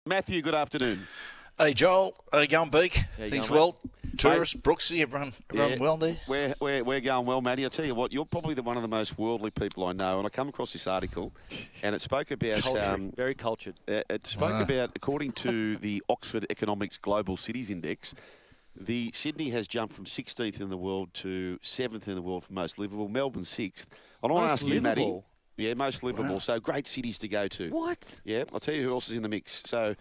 Matthew, good afternoon. Hey, Joel. How you going, Beak? Things well? Tourists, Mate, Brooksy, everyone well there? We're going well, Matty. I'll tell you what, you're probably one of the most worldly people I know. And I come across this article, and it spoke about... very cultured. It spoke about, according to the Oxford Economics Global Cities Index, the Sydney has jumped from 16th in the world to 7th in the world for most livable. Melbourne's 6th. I want to ask you, Matty... Yeah, most livable. Wow. So great cities to go to. What? Yeah, I'll tell you who else is in the mix. So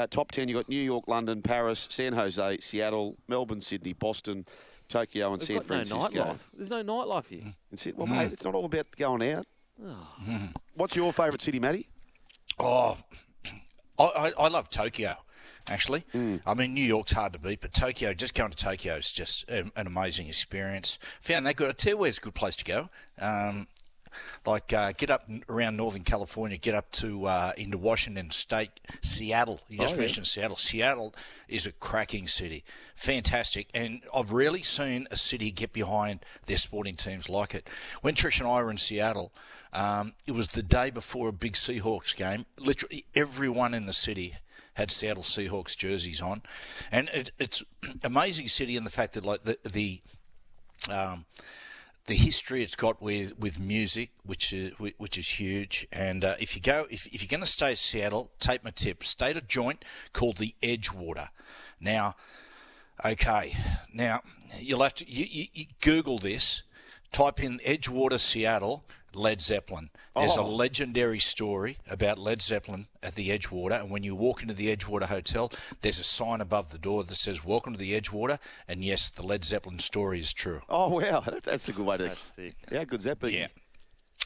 top 10, you've got New York, London, Paris, San Jose, Seattle, Melbourne, Sydney, Boston, Tokyo and San Francisco. No nightlife. There's no nightlife here. Well, mate, it's not all about going out. Oh. What's your favourite city, Matty? Oh, I love Tokyo, actually. I mean, New York's hard to beat, but Tokyo, just going to Tokyo is just an amazing experience. Found that good. I tell you where's a good place to go. Get up around Northern California, get up to into Washington State, Seattle. You just mentioned Seattle. Seattle is a cracking city, fantastic, and I've rarely seen a city get behind their sporting teams like it. When Trish and I were in Seattle, it was the day before a big Seahawks game. Literally everyone in the city had Seattle Seahawks jerseys on, and it's an amazing city in the fact that the history it's got with music, which is huge, and if you're going to stay at Seattle, take my tip: stay at a joint called the Edgewater. Now you'll have to you Google this, type in Edgewater, Seattle, Led Zeppelin. There's a legendary story about Led Zeppelin at the Edgewater, and when you walk into the Edgewater Hotel, there's a sign above the door that says, "Welcome to the Edgewater," and yes, the Led Zeppelin story is true. Oh, wow. That's a good way to... That's sick. Yeah, good Zeppelin. Yeah.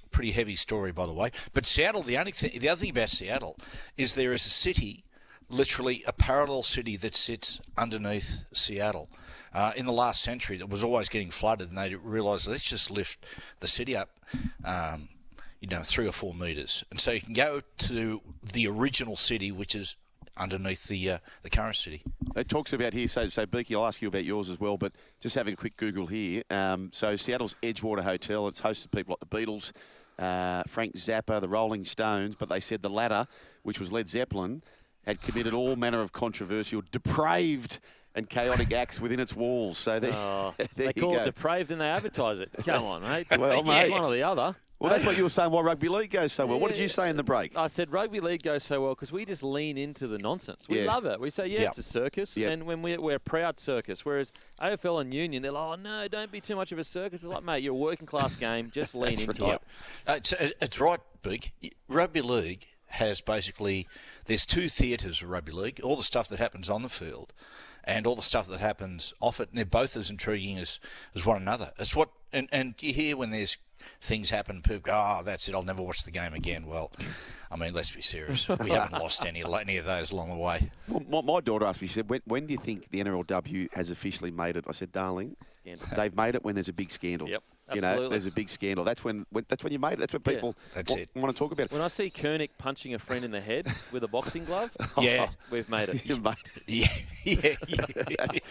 Pretty heavy story, by the way. But Seattle, the other thing about Seattle is there is a city, literally a parallel city that sits underneath Seattle. In the last century, that was always getting flooded, and they realised, let's just lift the city up, 3 or 4 metres. And so you can go to the original city, which is underneath the current city. It talks about here, so Beaky, I'll ask you about yours as well, but just having a quick Google here. So Seattle's Edgewater Hotel, it's hosted people like the Beatles, Frank Zappa, the Rolling Stones, but they said the latter, which was Led Zeppelin, had committed all manner of controversial, depraved and chaotic acts within its walls. So they call it depraved and they advertise it. Come on, mate. Well, mate. One or the other. Well, that's what you were saying, why rugby league goes so well. What did you say in the break? I said rugby league goes so well because we just lean into the nonsense. We love it. We say, it's a circus, and when we're a proud circus. Whereas AFL and Union, they're like, oh, no, don't be too much of a circus. It's like, mate, you're a working class game. Just lean into it. It's right, Big. Rugby league has basically, there's 2 theatres of rugby league, all the stuff that happens on the field and all the stuff that happens off it, and they're both as intriguing as one another. It's what, and you hear when there's things happen, people go, oh, that's it, I'll never watch the game again. Well, I mean, let's be serious. We haven't lost any of those along the way. Well, my daughter asked me, she said, when do you think the NRLW has officially made it? I said, darling, they've made it when there's a big scandal. Yep. Absolutely. There's a big scandal. That's when you made it. That's when people want to talk about it. When I see Koenig punching a friend in the head with a boxing glove, we've made it. You've made it. Yeah.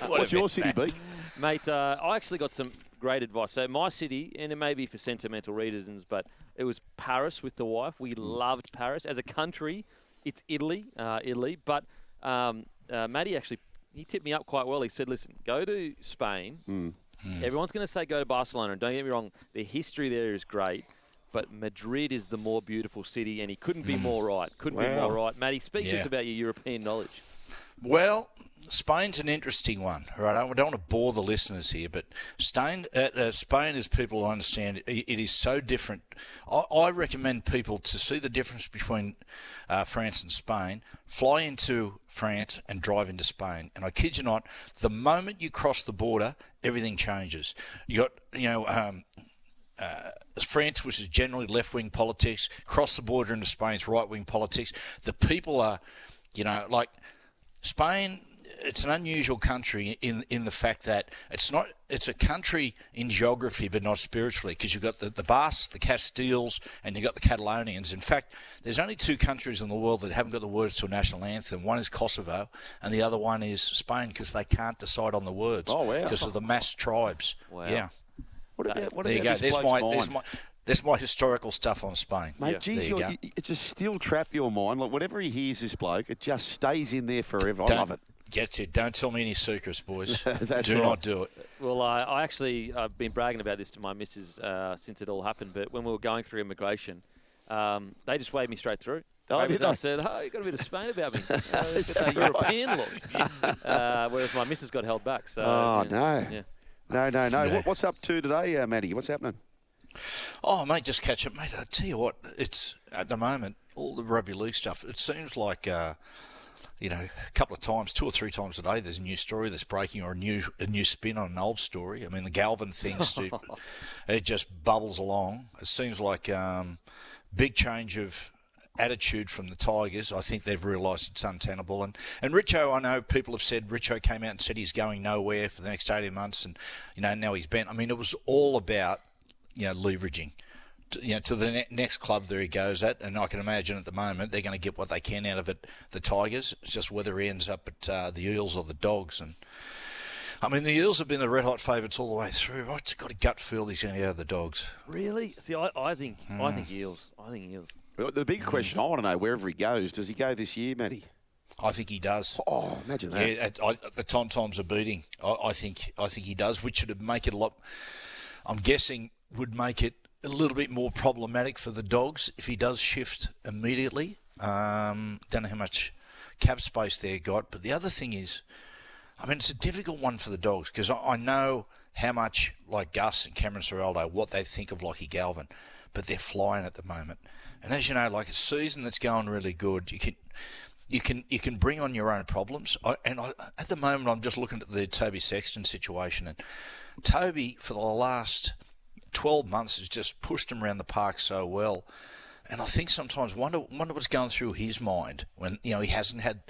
What's your city, Beak? Mate, I actually got some great advice. So my city, and it may be for sentimental reasons, but it was Paris with the wife. We loved Paris. As a country, it's Italy. But Matty actually, he tipped me up quite well. He said, listen, go to Spain. Everyone's going to say go to Barcelona, and don't get me wrong, the history there is great, but Madrid is the more beautiful city, and he couldn't be more right. Couldn't be more right. Matty, speak to us about your European knowledge. Well, Spain's an interesting one, right? I don't want to bore the listeners here, but Spain, as people understand, it is so different. I recommend people to see the difference between France and Spain, fly into France and drive into Spain. And I kid you not, the moment you cross the border, everything changes. You got, France, which is generally left-wing politics, cross the border into Spain's right-wing politics. The people are, like Spain. It's an unusual country in the fact that it's a country in geography but not spiritually, because you've got the Basques, the Castiles, and you've got the Catalonians. In fact, there's only 2 countries in the world that haven't got the words to a national anthem. One is Kosovo and the other one is Spain, because they can't decide on the words because of the mass tribes. Wow. Yeah. What about there you go. There's That's my historical stuff on Spain. Mate, Yeah. geez, There you go. it's a still trap your mind. Like, whatever he hears this bloke, it just stays in there forever. I love it. Gets it. Don't tell me any secrets, boys. That's Do right. not do it. Well, I've been bragging about this to my missus since it all happened. But when we were going through immigration, they just waved me straight through. Oh, did they? I said, "Oh, you got a bit of Spain about me. It's a European look." Whereas my missus got held back. So, Oh, no. Yeah. No. No. What's up to today, Matty? What's happening? Oh, mate, just catch up. Mate, I tell you what, it's at the moment, all the rugby league stuff, it seems like, a couple of times, 2 or 3 times a day, there's a new story that's breaking or a new spin on an old story. I mean, the Galvin thing, it just bubbles along. It seems like big change of attitude from the Tigers. I think they've realised it's untenable. And Richo, I know people have said Richo came out and said he's going nowhere for the next 18 months and, now he's bent. I mean, it was all about, leveraging. To the next club there he goes at, and I can imagine at the moment they're going to get what they can out of it, the Tigers. It's just whether he ends up at the Eels or the Dogs. And I mean, the Eels have been the red-hot favourites all the way through. I've got a gut feel he's going to go to the Dogs. Really? See, I think Eels. I think Eels. Well, the big question I want to know, wherever he goes, does he go this year, Matty? I think he does. Oh, imagine that. Yeah, the Tom-Toms are beating. I think he does, which would make it a lot. I'm guessing would make it a little bit more problematic for the Dogs if he does shift immediately. Don't know how much cap space they've got, but the other thing is, I mean, it's a difficult one for the Dogs because I know how much, like Gus and Cameron Ciraldo, what they think of Lachie Galvin, but they're flying at the moment. And as you know, like a season that's going really good, you can bring on your own problems. At the moment, I'm just looking at the Toby Sexton situation, and Toby for the last 12 months has just pushed him around the park so well. And I think sometimes wonder what's going through his mind when, he hasn't had,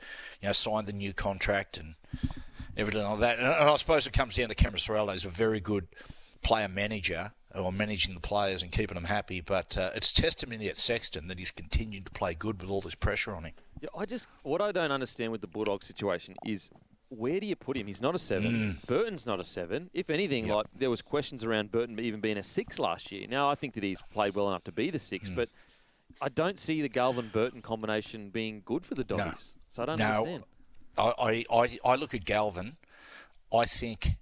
signed the new contract and everything like that. And I suppose it comes down to Cameron Ciraldo. He's a very good player manager or managing the players and keeping them happy. But it's testimony at Sexton that he's continued to play good with all this pressure on him. Yeah, what I don't understand with the Bulldogs situation is, where do you put him? He's not a 7. Burton's not a 7. If anything, like there was questions around Burton even being a 6 last year. Now, I think that he's played well enough to be the 6, but I don't see the Galvin-Burton combination being good for the Doggies. So I don't understand. I look at Galvin. I think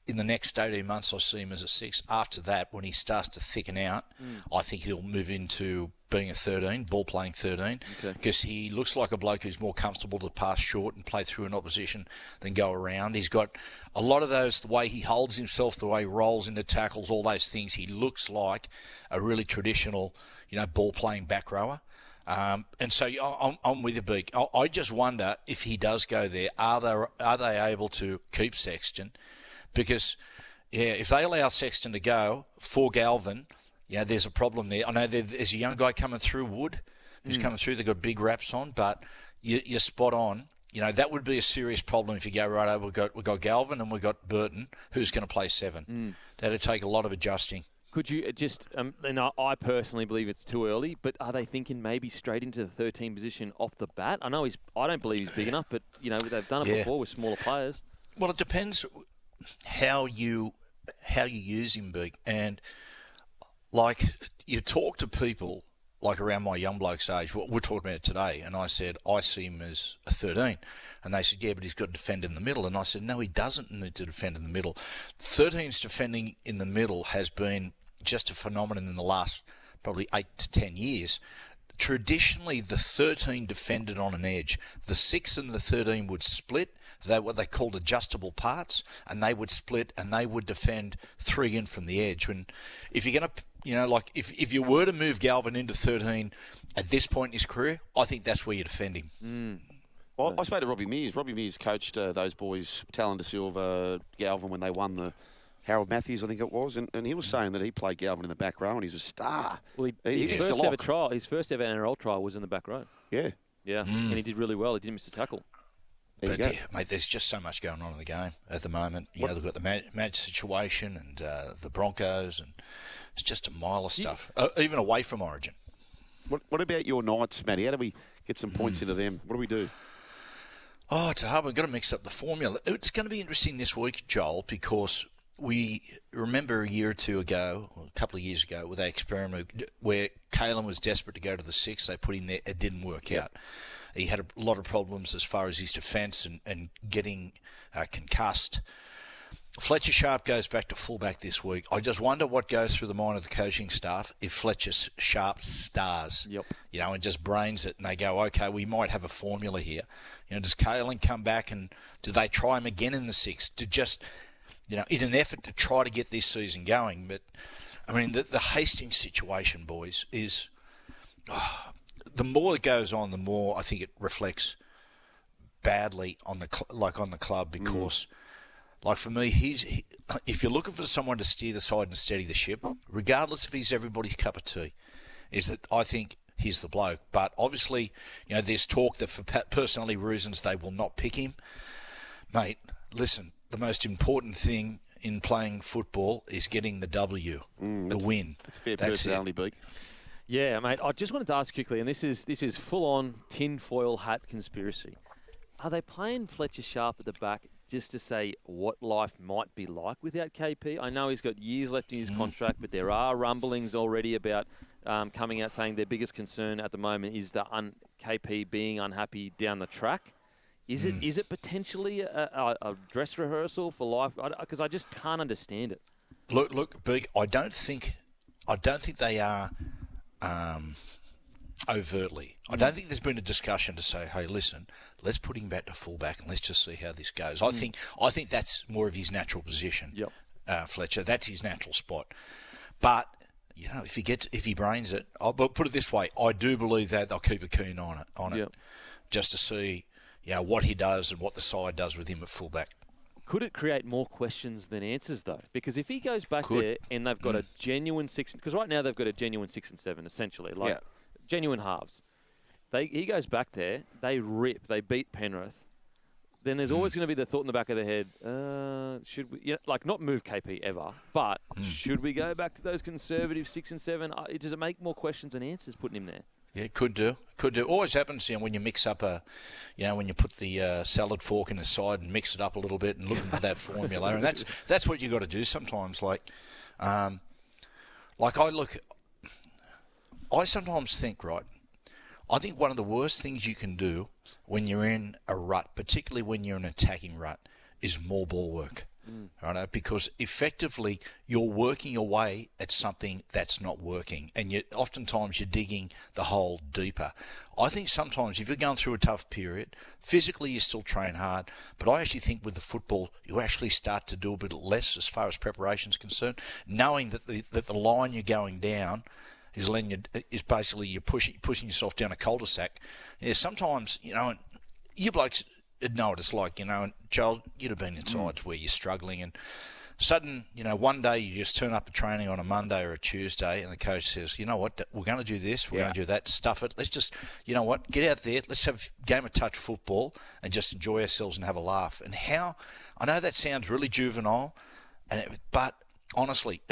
in the next 18 months I see him as a 6. After that, when he starts to thicken out, I think he'll move into being a 13, ball-playing 13, because he looks like a bloke who's more comfortable to pass short and play through an opposition than go around. He's got a lot of those, the way he holds himself, the way he rolls into tackles, all those things. He looks like a really traditional, ball-playing back rower. And so I'm with you, Beak. I just wonder if he does go there, are they able to keep Sexton? Because, if they allow Sexton to go for Galvin, there's a problem there. I know there's a young guy coming through, Wood, who's coming through. They've got big wraps on, but you're spot on. That would be a serious problem if you go, right, we've got Galvin and we've got Burton, who's going to play 7. That'd take a lot of adjusting. Could you just, and I personally believe it's too early, but are they thinking maybe straight into the 13 position off the bat? I don't believe he's big enough, but, they've done it before with smaller players. Well, it depends how you use him, Big. And, like, you talk to people, like around my young bloke's age, we're talking about it today, and I said, I see him as a 13. And they said, yeah, but he's got to defend in the middle. And I said, no, he doesn't need to defend in the middle. 13's defending in the middle has been just a phenomenon in the last probably 8 to 10 years. Traditionally, the 13 defended on an edge. The 6 and the 13 would split. They what they called adjustable parts, and they would split and they would defend 3 in from the edge. When if you're going to, if you were to move Galvin into 13 at this point in his career, I think that's where you defend him. Well, I spoke to Robbie Mears. Robbie Mears coached those boys, Talon De Silva, Galvin, when they won the Harold Matthews, I think it was, and he was saying that he played Galvin in the back row and he's a star. Well, his first ever NRL trial was in the back row. Yeah. And he did really well. He didn't miss a tackle. But, mate, there's just so much going on in the game at the moment. They've got the match situation and the Broncos, and it's just a mile of stuff, even away from Origin. What about your Knights, Matty? How do we get some points into them? What do we do? Oh, it's a hard one. We've got to mix up the formula. It's going to be interesting this week, Joel, because we remember a year or two ago, or a couple of years ago, where they experimented, where Kalyn was desperate to go to the six. They put him there. It didn't work out. He had a lot of problems as far as his defence and getting concussed. Fletcher Sharp goes back to fullback this week. I just wonder what goes through the mind of the coaching staff if Fletcher Sharp stars, and just brains it, and they go, okay, we might have a formula here. Does Kalyn come back, and do they try him again in the six to just, in an effort to try to get this season going? But, I mean, the Hastings situation, boys, is the more it goes on, the more I think it reflects badly on the club because. Like for me, if you're looking for someone to steer the side and steady the ship, regardless if he's everybody's cup of tea, is that I think he's the bloke. But obviously, there's talk that for personality reasons they will not pick him. Mate, listen, the most important thing in playing football is getting the W, the win. That's fair personality, Beak. Yeah, mate. I just wanted to ask quickly, and this is full-on tinfoil hat conspiracy. Are they playing Fletcher Sharp at the back just to say what life might be like without KP? I know he's got years left in his contract, but there are rumblings already about coming out saying their biggest concern at the moment is the KP being unhappy down the track. Is it potentially a dress rehearsal for life? Because I just can't understand it. Look, Beak, I don't think they are overtly. I don't think there's been a discussion to say, hey, listen, let's put him back to fullback and let's just see how this goes. I think that's more of his natural position. Fletcher, that's his natural spot. But if he brains it, but put it this way, I do believe that they'll keep a keen eye on it, just to see what he does and what the side does with him at fullback. Could it create more questions than answers, though? Because if he goes back there and they've got a genuine six, because right now they've got a genuine 6 and 7, essentially, genuine halves. He goes back there, they beat Penrith. Then there's always going to be the thought in the back of their head, should we, not move KP ever, but should we go back to those conservative 6 and 7? Does it make more questions than answers putting him there? Yeah, could do. Always happens, when you mix up when you put the salad fork in the side and mix it up a little bit and looking for that formula, and that's what you got to do sometimes. I sometimes think, right, I think one of the worst things you can do when you're in a rut, particularly when you're in an attacking rut, is more ball work. Right? Because effectively you're working your way at something that's not working, and oftentimes you're digging the hole deeper. I think sometimes if you're going through a tough period, physically you still train hard, but I actually think with the football you actually start to do a bit less as far as preparation is concerned, knowing that the line you're going down is basically you're pushing yourself down a cul-de-sac. Yeah, sometimes, you blokes know what it's like, and Joel, you'd have been in sides where you're struggling and sudden, one day you just turn up at training on a Monday or a Tuesday and the coach says, you know what, we're going to do this, we're going to do that, stuff it. Let's just, get out there, let's have a game of touch football and just enjoy ourselves and have a laugh. And I know that sounds really juvenile, but honestly,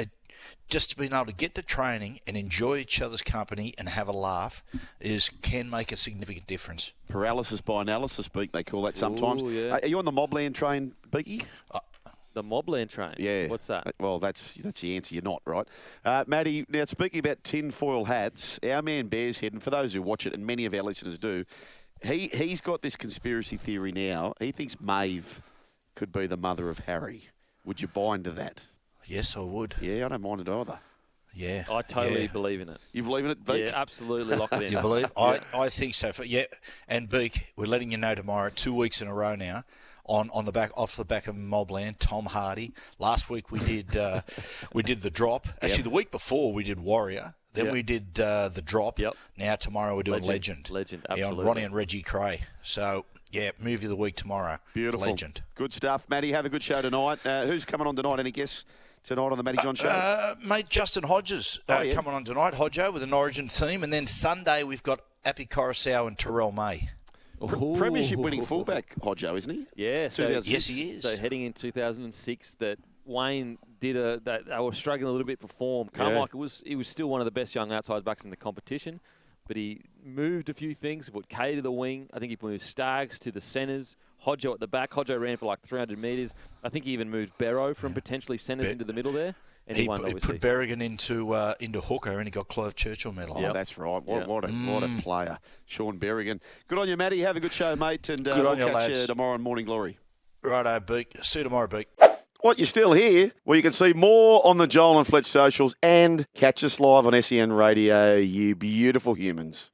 just being able to get to training and enjoy each other's company and have a laugh can make a significant difference. Paralysis by analysis, Beak, they call that sometimes. Ooh, yeah. Are you on the Mobland train, Beaky? The Mobland train? Yeah. What's that? Well, that's the answer. You're not, right? Matty, now speaking about tinfoil hats, our man Bears Head, and for those who watch it, and many of our listeners do, he's got this conspiracy theory now. He thinks Maeve could be the mother of Harry. Would you buy into that? Yes, I would. Yeah, I don't mind it either. Yeah. I totally believe in it. You believe in it, Beak? Yeah, absolutely. Lock it in. You believe? I think so. And Beak, we're letting you know tomorrow, 2 weeks in a row now, off the back of Mobland, Tom Hardy. Last week we did the drop. Actually, the week before we did Warrior. Then we did the drop. Yep. Now tomorrow we're doing Legend. Legend, absolutely. absolutely. Ronnie and Reggie Cray. So, movie of the week tomorrow. Beautiful. Legend. Good stuff. Matty, have a good show tonight. Who's coming on tonight? Any guests tonight on the Matty Johns show? Mate, Justin Hodges coming on tonight. Hodjo with an Origin theme. And then Sunday we've got Appy Coruscant and Terrell May. Premiership winning fullback, Hodjo, isn't he? Yeah. Yes, he is. So heading in 2006, that Wayne did that they were struggling a little bit for form. Carmichael he was still one of the best young outside backs in the competition, but he moved a few things. He put Kay to the wing. I think he moved Staggs to the centres. Hodjo at the back. Hodjo ran for like 300 metres. I think he even moved Barrow from potentially centres into the middle there. And he won, obviously. Put Berrigan into hooker, and he got Clive Churchill medal. Oh, that's right. What a player, Sean Berrigan. Good on you, Matty. Have a good show, mate. And we'll catch you tomorrow in Morning Glory. Righto, Beak. See you tomorrow, Beak. What, you're still here? Well, you can see more on the Joel and Fletch socials and catch us live on SEN Radio, you beautiful humans.